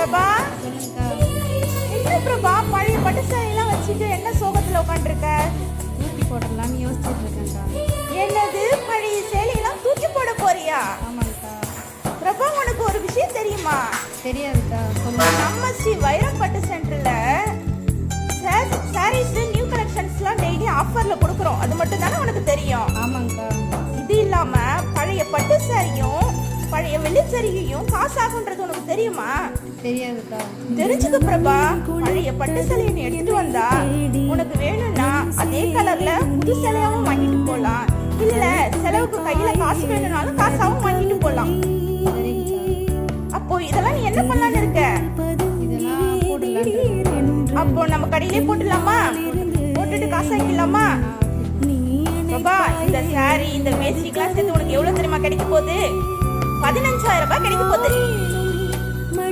பிரபா. சொல்லுங்கக்கா. என்ன பிரபா பழைய பட்டு சேலையெல்லாம் வச்சுட்டு என்ன சோகத்துல உட்காந்துருக்க? தூக்கி போடலாம்னு யோசிச்சுட்டு இருக்கேன்க்கா. என்னது பழைய சேலையெல்லாம் தூக்கி போட போறியா? ஆமாங்கக்கா. பிரபா உனக்கு ஒரு விஷயம் தெரியுமா? தெரியாதுக்கா, சொல்லுங்க. நம்ம ஸ்ரீ வைரம் பட்டு சென்டர்ல சாரீஸ் நியூ கலெக்ஷன்ஸ்லாம் டெய்லி ஆஃபர்ல கொடுக்குறோம். அது மட்டும் தானே உனக்கு தெரியும்? ஆமாங்கக்கா. இது இல்லாம பழைய பட்டு சாரியும் பழைய வெள்ளிச்சரிகையும் காசாகுன்றது உனக்கு தெரியுமா? தெரியாதுக்கா. தெரிஞ்சுக்க பிரபா. பழைய பட்டு சேலையை நீ எடுத்துட்டு வந்தா உனக்கு வேணும்னா அதே கலர்ல புது சேலையாவும் வாங்கிட்டு போலாம். இல்ல செலவுக்கு கையில காசு வேணும்னாலும் காசாவும் வாங்கிட்டு போலாம். சரிங்கக்கா. அப்போ இதெல்லாம் நீ என்ன பண்ணலான்னு இருக்க? இதெல்லாம் போடலான்னு இருக்கேன். அப்போ நம்ம கடையிலே போட்டுடலாமா? போட்டுட்டு காசாக்கிடலாமா? பிரபா இந்த சாரி இந்த வேஷ்டிக்கெல்லாம் சேர்த்து உனக்கு எவ்வளவு தெரியுமா கிடைக்க போகுது? 15,000 ரூபாய் கிடைக்க போகுது.